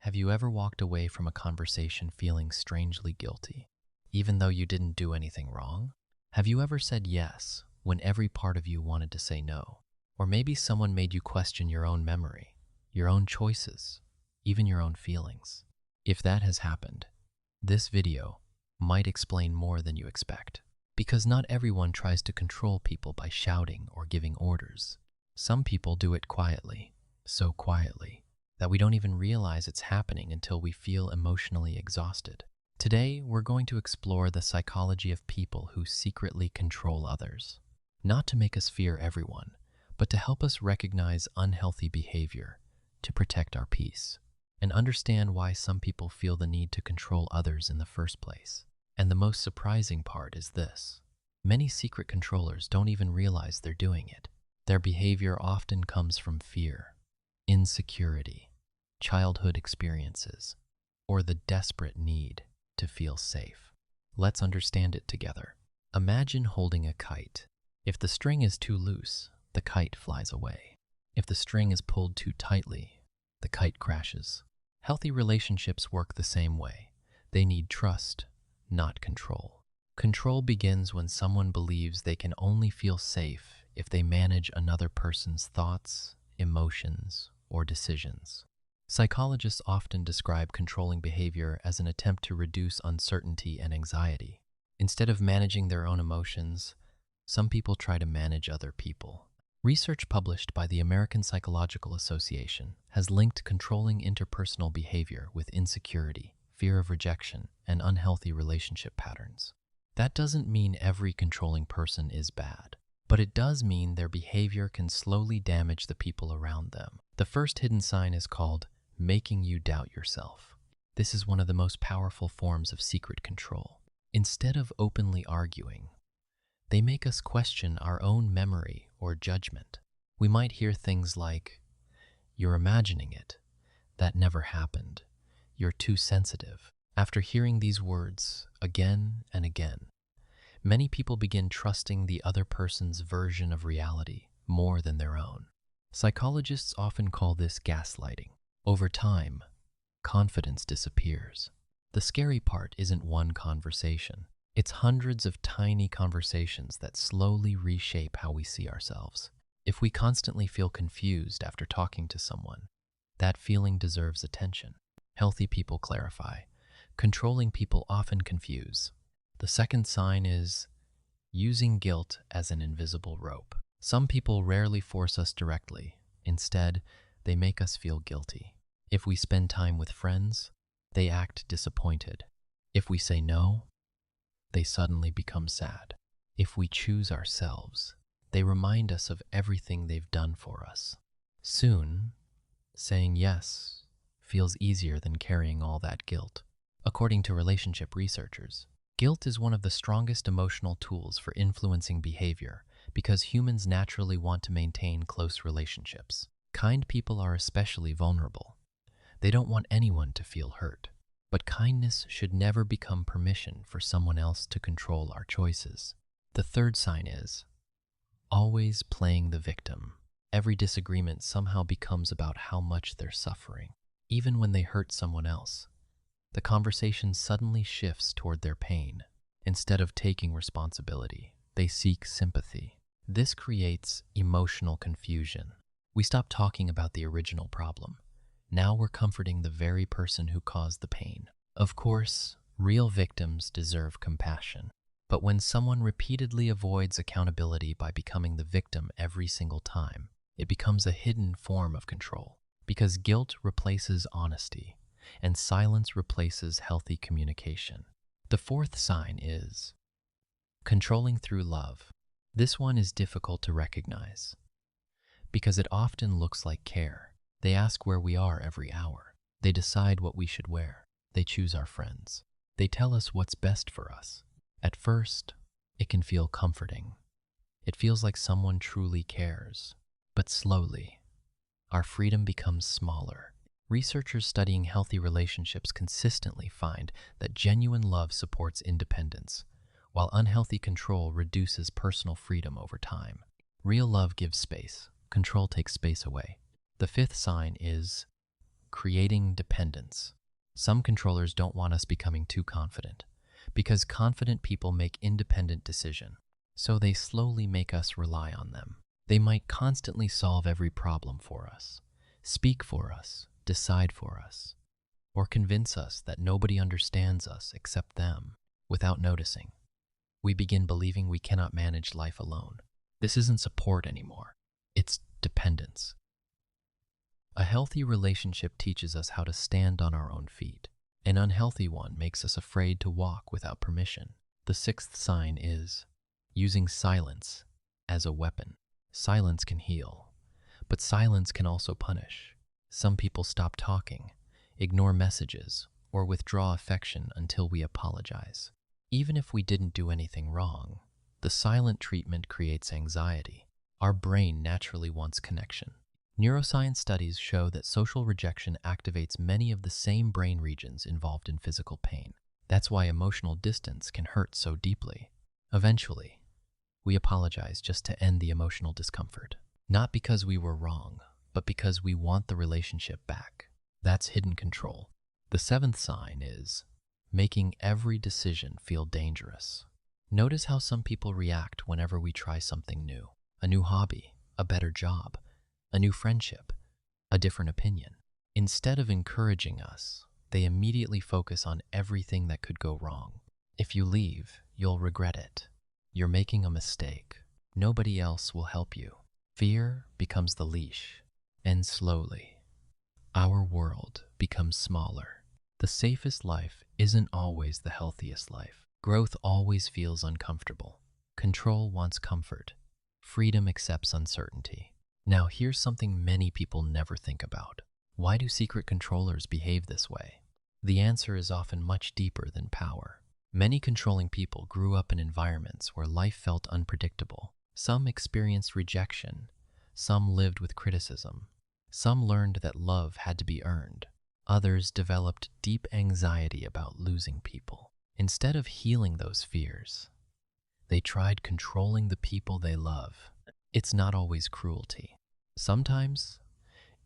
Have you ever walked away from a conversation feeling strangely guilty, even though you didn't do anything wrong? Have you ever said yes when every part of you wanted to say no? Or maybe someone made you question your own memory, your own choices, even your own feelings. If that has happened, this video might explain more than you expect. Because not everyone tries to control people by shouting or giving orders. Some people do it quietly, so quietly, that we don't even realize it's happening until we feel emotionally exhausted. Today, we're going to explore the psychology of people who secretly control others. Not to make us fear everyone, but to help us recognize unhealthy behavior, to protect our peace, and understand why some people feel the need to control others in the first place. And the most surprising part is this. Many secret controllers don't even realize they're doing it. Their behavior often comes from fear, insecurity, childhood experiences, or the desperate need to feel safe. Let's understand it together. Imagine holding a kite. If the string is too loose, the kite flies away. If the string is pulled too tightly, the kite crashes. Healthy relationships work the same way. They need trust, not control. Control begins when someone believes they can only feel safe if they manage another person's thoughts, emotions, or decisions. Psychologists often describe controlling behavior as an attempt to reduce uncertainty and anxiety. Instead of managing their own emotions, some people try to manage other people. Research published by the American Psychological Association has linked controlling interpersonal behavior with insecurity, fear of rejection, and unhealthy relationship patterns. That doesn't mean every controlling person is bad, but it does mean their behavior can slowly damage the people around them. The first hidden sign is called making you doubt yourself. This is one of the most powerful forms of secret control. Instead of openly arguing, they make us question our own memory or judgment. We might hear things like, "You're imagining it. That never happened. You're too sensitive." After hearing these words again and again, many people begin trusting the other person's version of reality more than their own. Psychologists often call this gaslighting. Over time, confidence disappears. The scary part isn't one conversation. It's hundreds of tiny conversations that slowly reshape how we see ourselves. If we constantly feel confused after talking to someone, that feeling deserves attention. Healthy people clarify. Controlling people often confuse. The second sign is using guilt as an invisible rope. Some people rarely force us directly. Instead, they make us feel guilty. If we spend time with friends, they act disappointed. If we say no, they suddenly become sad. If we choose ourselves, they remind us of everything they've done for us. Soon, saying yes feels easier than carrying all that guilt. According to relationship researchers, guilt is one of the strongest emotional tools for influencing behavior because humans naturally want to maintain close relationships. Kind people are especially vulnerable. They don't want anyone to feel hurt. But kindness should never become permission for someone else to control our choices. The third sign is always playing the victim. Every disagreement somehow becomes about how much they're suffering. Even when they hurt someone else, the conversation suddenly shifts toward their pain. Instead of taking responsibility, they seek sympathy. This creates emotional confusion. We stop talking about the original problem. Now we're comforting the very person who caused the pain. Of course, real victims deserve compassion. But when someone repeatedly avoids accountability by becoming the victim every single time, it becomes a hidden form of control. Because guilt replaces honesty, and silence replaces healthy communication. The fourth sign is controlling through love. This one is difficult to recognize because it often looks like care. They ask where we are every hour. They decide what we should wear. They choose our friends. They tell us what's best for us. At first, it can feel comforting. It feels like someone truly cares. But slowly, our freedom becomes smaller. Researchers studying healthy relationships consistently find that genuine love supports independence, while unhealthy control reduces personal freedom over time. Real love gives space. Control takes space away. The fifth sign is creating dependence. Some controllers don't want us becoming too confident, because confident people make independent decisions. So they slowly make us rely on them. They might constantly solve every problem for us, speak for us, decide for us, or convince us that nobody understands us except them. Without noticing, we begin believing we cannot manage life alone. This isn't support anymore. It's dependence. A healthy relationship teaches us how to stand on our own feet. An unhealthy one makes us afraid to walk without permission. The sixth sign is using silence as a weapon. Silence can heal, but silence can also punish. Some people stop talking, ignore messages, or withdraw affection until we apologize. Even if we didn't do anything wrong, the silent treatment creates anxiety. Our brain naturally wants connection. Neuroscience studies show that social rejection activates many of the same brain regions involved in physical pain. That's why emotional distance can hurt so deeply. Eventually, we apologize just to end the emotional discomfort. Not because we were wrong, but because we want the relationship back. That's hidden control. The seventh sign is making every decision feel dangerous. Notice how some people react whenever we try something new. A new hobby, a better job, a new friendship, a different opinion. Instead of encouraging us, they immediately focus on everything that could go wrong. If you leave, you'll regret it. You're making a mistake. Nobody else will help you. Fear becomes the leash, and slowly, our world becomes smaller. The safest life isn't always the healthiest life. Growth always feels uncomfortable. Control wants comfort. Freedom accepts uncertainty. Now, here's something many people never think about. Why do secret controllers behave this way? The answer is often much deeper than power. Many controlling people grew up in environments where life felt unpredictable. Some experienced rejection. Some lived with criticism. Some learned that love had to be earned. Others developed deep anxiety about losing people. Instead of healing those fears, they tried controlling the people they love. It's not always cruelty. Sometimes,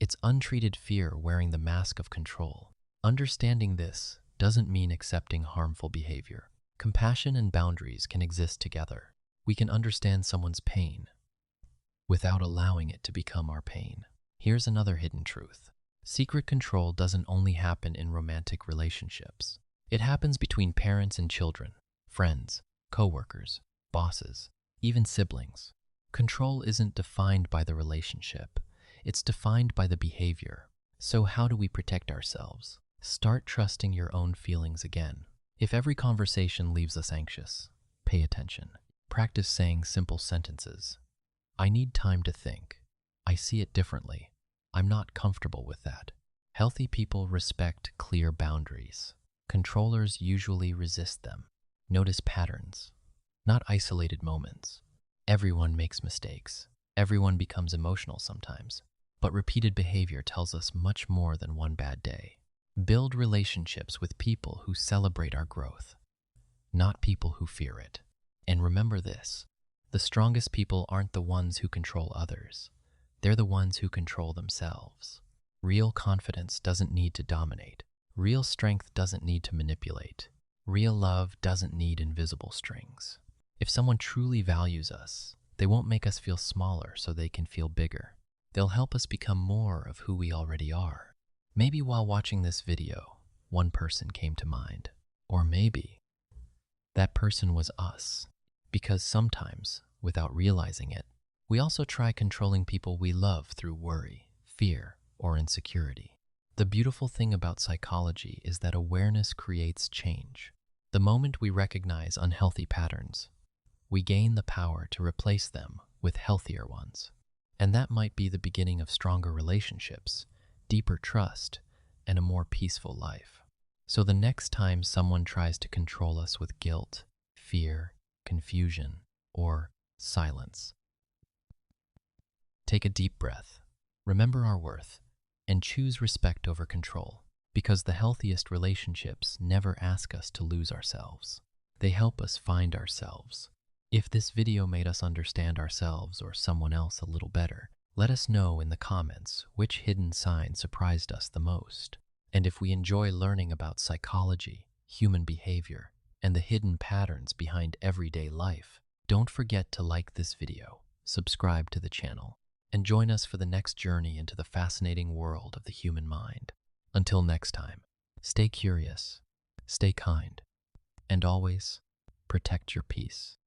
it's untreated fear wearing the mask of control. Understanding this doesn't mean accepting harmful behavior. Compassion and boundaries can exist together. We can understand someone's pain without allowing it to become our pain. Here's another hidden truth. Secret control doesn't only happen in romantic relationships. It happens between parents and children, friends, coworkers, bosses, even siblings. Control isn't defined by the relationship. It's defined by the behavior. So how do we protect ourselves? Start trusting your own feelings again. If every conversation leaves us anxious, pay attention. Practice saying simple sentences. I need time to think. I see it differently. I'm not comfortable with that. Healthy people respect clear boundaries. Controllers usually resist them. Notice patterns, not isolated moments. Everyone makes mistakes. Everyone becomes emotional sometimes. But repeated behavior tells us much more than one bad day. Build relationships with people who celebrate our growth, not people who fear it. And remember this, the strongest people aren't the ones who control others. They're the ones who control themselves. Real confidence doesn't need to dominate. Real strength doesn't need to manipulate. Real love doesn't need invisible strings. If someone truly values us, they won't make us feel smaller so they can feel bigger. They'll help us become more of who we already are. Maybe while watching this video, one person came to mind. Or maybe that person was us. Because sometimes, without realizing it, we also try controlling people we love through worry, fear, or insecurity. The beautiful thing about psychology is that awareness creates change. The moment we recognize unhealthy patterns, we gain the power to replace them with healthier ones. And that might be the beginning of stronger relationships, deeper trust, and a more peaceful life. So the next time someone tries to control us with guilt, fear, confusion, or silence, take a deep breath, remember our worth, and choose respect over control, because the healthiest relationships never ask us to lose ourselves. They help us find ourselves. If this video made us understand ourselves or someone else a little better, Let us know in the comments which hidden sign surprised us the most. And if we enjoy learning about psychology, human behavior, and the hidden patterns behind everyday life, don't forget to like this video, subscribe to the channel, and join us for the next journey into the fascinating world of the human mind. Until next time, stay curious, stay kind, and always protect your peace.